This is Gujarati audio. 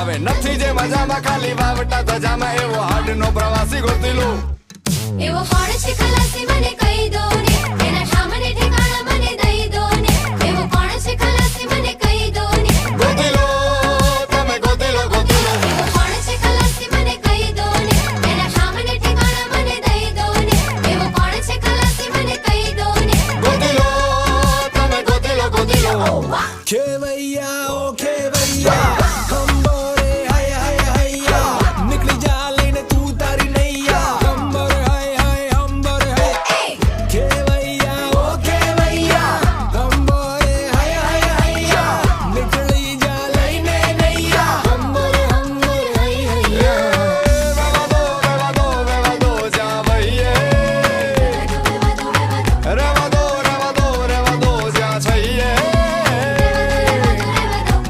હવે નથી જે મજામાં ખાલી વાવટા ધજામાં એવો હાડનો પ્રવાસી ગોતી લો એવો કોણ છે ખલાસી મને કહી દો